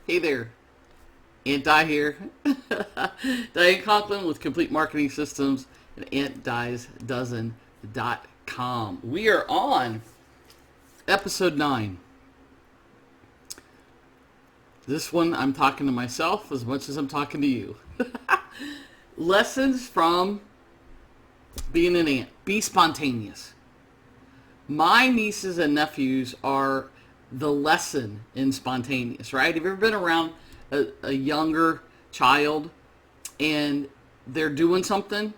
Hey there, Aunt Di here. Diane Conklin with Complete Marketing Systems and AuntDi'sDozen.com. We are on episode 9. This one I'm talking to myself as much as I'm talking to you. Lessons from being an aunt. Be spontaneous. My nieces and nephews are the lesson in spontaneous, right? Have you ever been around a younger child and they're doing something?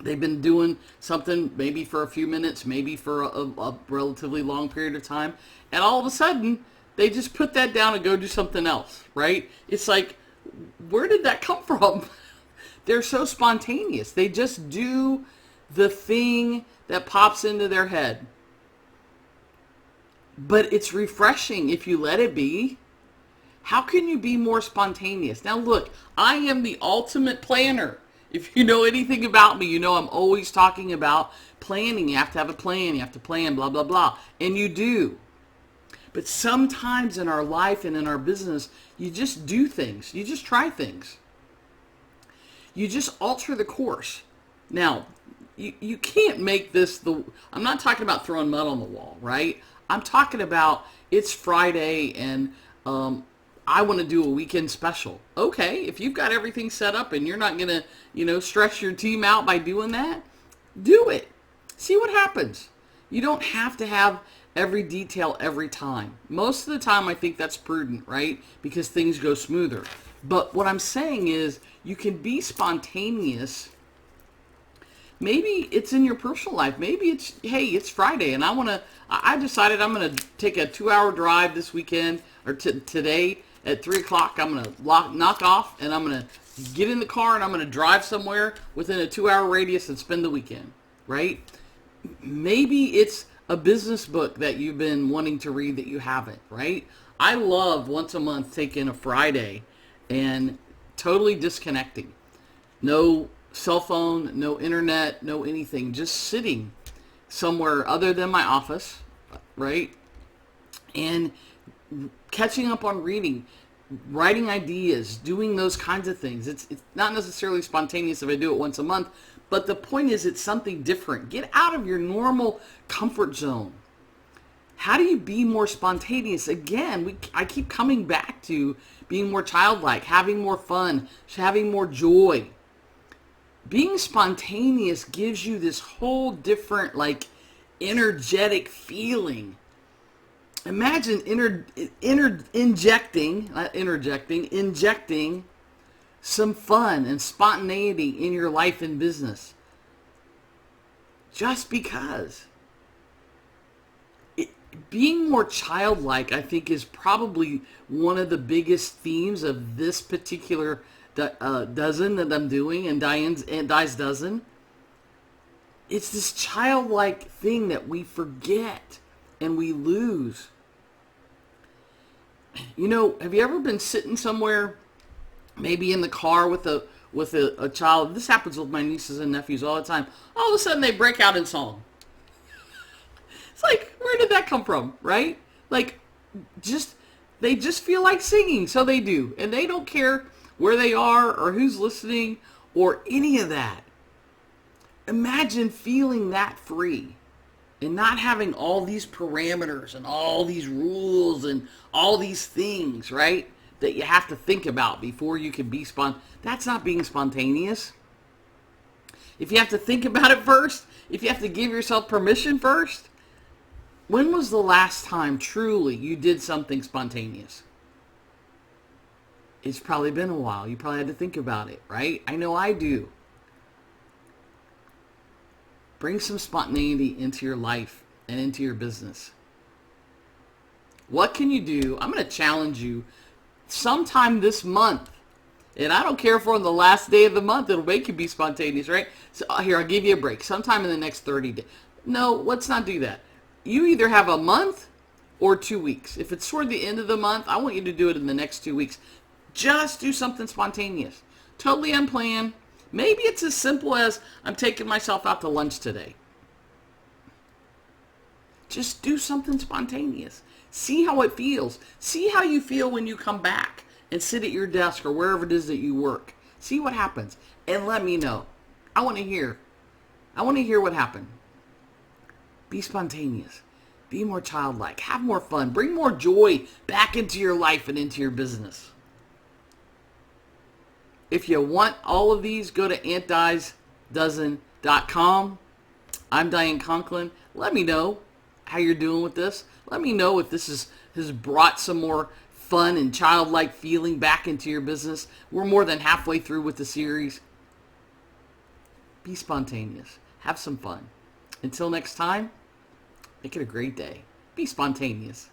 They've been doing something maybe for a few minutes, maybe for a relatively long period of time, and all of a sudden they just put that down and go do something else, right? It's like, where did that come from? They're so spontaneous. They just do the thing that pops into their head. But it's refreshing if you let it be. How can you be more spontaneous? Now look, I am the ultimate planner. If you know anything about me, you know I'm always talking about planning. You have to have a plan. You have to plan, blah, blah, blah. And you do. But sometimes in our life and in our business, you just do things. You just try things. You just alter the course. Now, you can't make this I'm not talking about throwing mud on the wall, right? I'm talking about it's Friday and I want to do a weekend special. Okay, if you've got everything set up and you're not going to, stress your team out by doing that, do it. See what happens. You don't have to have every detail every time. Most of the time I think that's prudent, right? Because things go smoother. But what I'm saying is you can be spontaneous. Maybe it's in your personal life. Maybe it's, hey, it's Friday and I decided I'm going to take a 2-hour drive this weekend or today at 3 o'clock. I'm going to knock off and I'm going to get in the car and I'm going to drive somewhere within a 2-hour radius and spend the weekend, right? Maybe it's a business book that you've been wanting to read that you haven't, right? I love once a month taking a Friday and totally disconnecting. No cell phone, no internet, no anything. Just sitting somewhere other than my office, right? And catching up on reading, writing ideas, doing those kinds of things. It's not necessarily spontaneous if I do it once a month, but the point is it's something different. Get out of your normal comfort zone. How do you be more spontaneous? Again, I keep coming back to being more childlike, having more fun, having more joy. Being spontaneous gives you this whole different, energetic feeling. Imagine injecting some fun and spontaneity in your life and business. Just because. Being more childlike, I think, is probably one of the biggest themes of this particular dozen that I'm doing, and Di's dozen. It's this childlike thing that we forget and we lose. Have you ever been sitting somewhere, maybe in the car with a child? This happens with my nieces and nephews all the time. All of a sudden they break out in song. It's like, where did that come from, right? They just feel like singing, so they do. And they don't care where they are or who's listening or any of that. Imagine feeling that free and not having all these parameters and all these rules and all these things, right, that you have to think about before you can be That's not being spontaneous. If you have to think about it first, if you have to give yourself permission first, when was the last time truly you did something spontaneous? It's probably been a while. You probably had to think about it, right? I know I do. Bring some spontaneity into your life and into your business. What can you do? I'm going to challenge you sometime this month. And I don't care if we're on the last day of the month. It'll make you be spontaneous, right? So here, I'll give you a break. Sometime in the next 30 days. No, let's not do that. You either have a month or 2 weeks. If it's toward the end of the month, I want you to do it in the next 2 weeks. Just do something spontaneous. Totally unplanned. Maybe it's as simple as I'm taking myself out to lunch today. Just do something spontaneous. See how it feels. See how you feel when you come back and sit at your desk or wherever it is that you work. See what happens and let me know. I want to hear. I want to hear what happened. Be spontaneous. Be more childlike. Have more fun. Bring more joy back into your life and into your business. If you want all of these, go to antdiesdozen.com. I'm Diane Conklin. Let me know how you're doing with this. Let me know if this has brought some more fun and childlike feeling back into your business. We're more than halfway through with the series. Be spontaneous. Have some fun. Until next time, make it a great day. Be spontaneous.